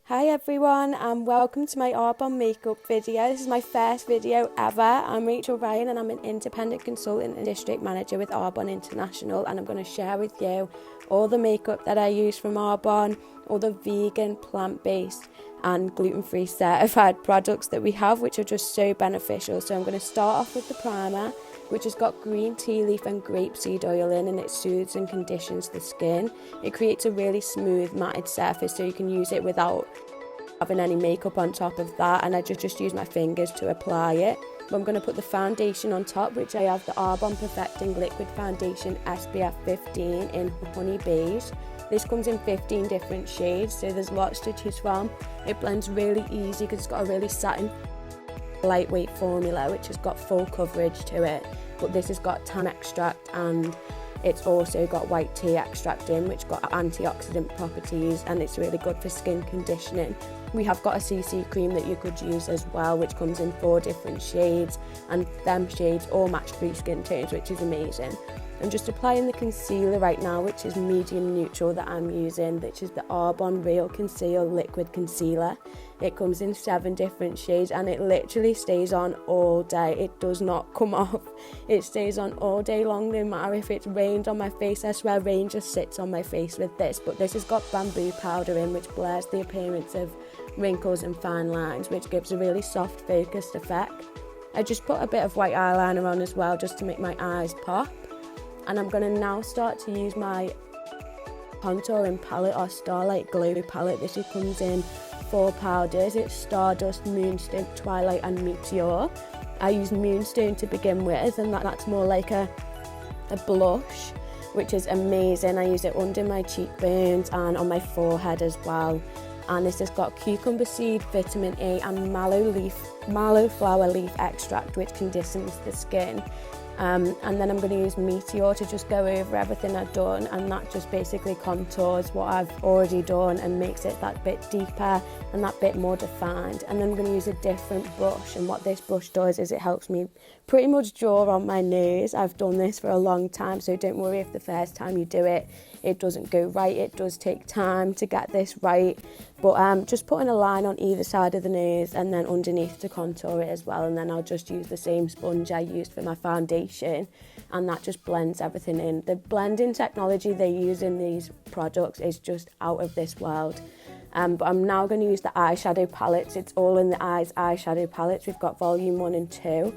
Hi everyone and welcome to my Arbonne makeup video. This is my first video ever. I'm Rachel Ryan and I'm an independent consultant and district manager with Arbonne International, and I'm going to share with you all the makeup that I use from Arbonne, all the vegan, plant-based and gluten-free certified products that we have, which are just so beneficial. So I'm going to start off with the primer, which has got green tea leaf and grapeseed oil in, and it soothes and conditions the skin. It creates a really smooth matted surface so you can use it without having any makeup on top of that, and I just use my fingers to apply it. But I'm going to put the foundation on top, which I have the Arbonne Perfecting Liquid Foundation SPF 15 in Honey Beige. This comes in 15 different shades, so there's lots to choose from. It blends really easy because it's got a really satin lightweight formula which has got full coverage to it, but this has got tan extract and it's also got white tea extract in, which got antioxidant properties, and it's really good for skin conditioning. We have got a CC cream that you could use as well, which comes in 4 different shades, and them shades all match 3 skin tones, which is amazing. I'm just applying the concealer right now, which is medium neutral that I'm using, which is the Arbonne Real Conceal Liquid Concealer. It comes in 7 different shades and it literally stays on all day. It does not come off. It stays on all day long, no matter if it's rained on my face. I swear rain just sits on my face with this, but this has got bamboo powder in, which blurs the appearance of wrinkles and fine lines, which gives a really soft focused effect. I just put a bit of white eyeliner on as well, just to make my eyes pop. And I'm going to now start to use my contouring palette, or Starlight Glow palette. This comes in 4 powders. It's Stardust, Moonstone, Twilight and Meteor. I use Moonstone to begin with, and that's more like a blush, which is amazing. I use it under my cheekbones and on my forehead as well. And this has got cucumber seed, vitamin E and mallow flower leaf extract, which conditions the skin. And then I'm going to use Meteor to just go over everything I've done, and that just basically contours what I've already done and makes it that bit deeper and that bit more defined. And then I'm going to use a different brush, and what this brush does is it helps me pretty much draw on my nose. I've done this for a long time, so don't worry if the first time you do it it doesn't go right. It does take time to get this right, but just putting a line on either side of the nose and then underneath to contour it as well. And then I'll just use the same sponge I used for my foundation, and that just blends everything in. The blending technology they use in these products is just out of this world. But I'm now going to use the eyeshadow palettes. It's all in the eyes eyeshadow palettes. We've got volume 1 and 2.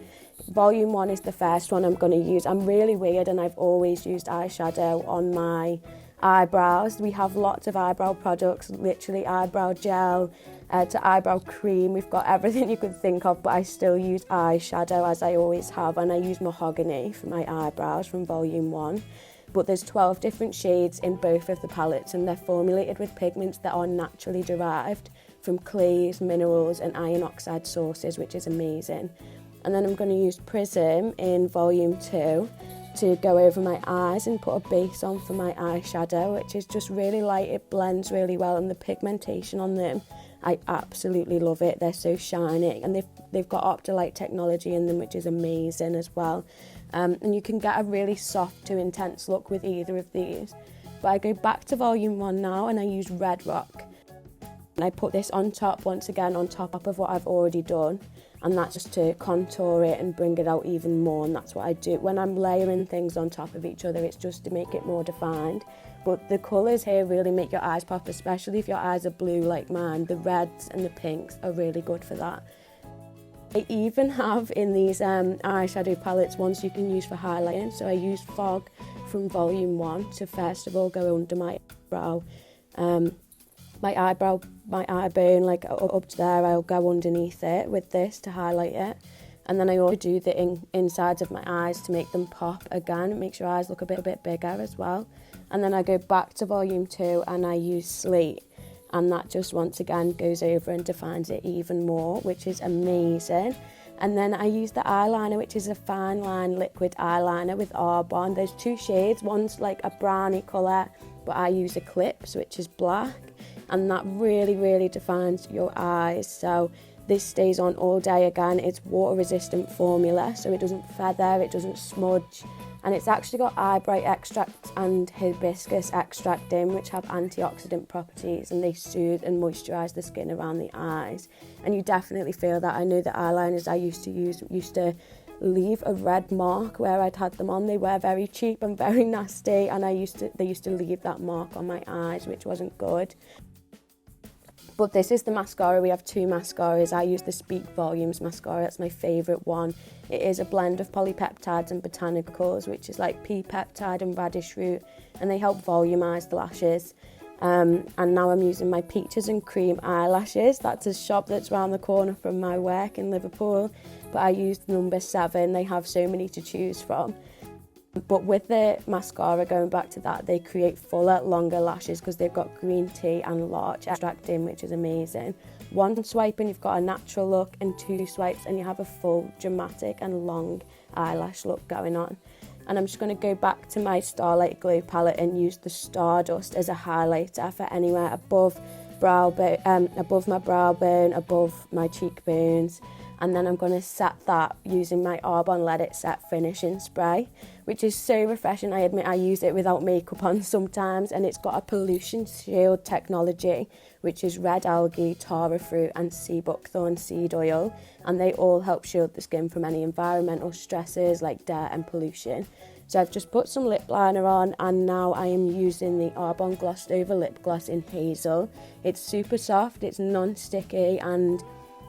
Volume 1 is the first one I'm going to use. I'm really weird and I've always used eyeshadow on my eyebrows. We have lots of eyebrow products, literally eyebrow gel to eyebrow cream. We've got everything you could think of, but I still use eyeshadow as I always have, and I use Mahogany for my eyebrows from volume 1. But there's 12 different shades in both of the palettes, and they're formulated with pigments that are naturally derived from clays, minerals and iron oxide sources, which is amazing. And then I'm going to use Prism in volume 2 to go over my eyes and put a base on for my eyeshadow, which is just really light. It blends really well, and the pigmentation on them, I absolutely love it. They're so shiny, and they've got Optolite technology in them, which is amazing as well. And you can get a really soft to intense look with either of these. But I go back to volume 1 now, and I use Red Rock. And I put this on top, once again, on top of what I've already done. And that's just to contour it and bring it out even more. And that's what I do. When I'm layering things on top of each other, it's just to make it more defined. But the colours here really make your eyes pop, especially if your eyes are blue like mine. The reds and the pinks are really good for that. I even have in these eyeshadow palettes ones you can use for highlighting. So I use Fog from volume 1 to first of all go under my brow. My eyebone, like up to there, I'll go underneath it with this to highlight it. And then I also do the insides of my eyes to make them pop again. It makes your eyes look a bit bigger as well. And then I go back to volume 2 and I use Slate. And that just once again goes over and defines it even more, which is amazing. And then I use the eyeliner, which is a fine line liquid eyeliner with Arbonne. There's 2 shades. One's like a browny colour, but I use Eclipse, which is black. And that really defines your eyes. So this stays on all day again. It's water resistant formula, so it doesn't feather, it doesn't smudge. and it's actually got eye bright extract and hibiscus extract in, which have antioxidant properties, and they soothe and moisturise the skin around the eyes. And you definitely feel that. I know the eyeliners I used to use used to leave a red mark where I'd had them on. They were very cheap and very nasty, and they used to leave that mark on my eyes, which wasn't good. But this is the mascara. We have two mascaras. I use the Speak Volumes mascara. That's my favourite one. It is a blend of polypeptides and botanicals, which is like pea peptide and radish root, and they help volumise the lashes. And now I'm using my Peaches and Cream eyelashes. That's a shop that's around the corner from my work in Liverpool. But I used number 7. They have so many to choose from. But with the mascara, going back to that, they create fuller, longer lashes because they've got green tea and larch extract in, which is amazing. One swipe and you've got a natural look, and 2 swipes and you have a full, dramatic and long eyelash look going on. And I'm just going to go back to my Starlight Glow palette and use the Stardust as a highlighter for anywhere above my brow bone, above my cheekbones. And then I'm going to set that using my Arbonne Let It Set finishing spray, which is so refreshing. I admit I use it without makeup on sometimes, and it's got a pollution shield technology, which is red algae, tara fruit and sea buckthorn seed oil, and they all help shield the skin from any environmental stresses like dirt and pollution. So I've just put some lip liner on, and now I am using the Arbonne Glossed Over Lip Gloss in Hazel. It's super soft, it's non-sticky, and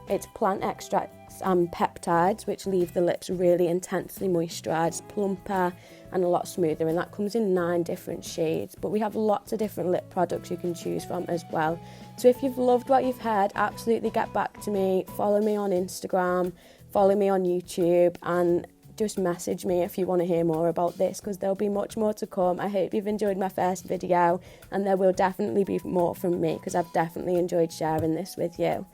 it's plant extracts and peptides, which leave the lips really intensely moisturised, plumper and a lot smoother, and that comes in 9 different shades. But we have lots of different lip products you can choose from as well. So if you've loved what you've heard, absolutely get back to me. Follow me on Instagram, follow me on YouTube, and just message me if you want to hear more about this, because there'll be much more to come. I hope you've enjoyed my first video, and there will definitely be more from me because I've definitely enjoyed sharing this with you.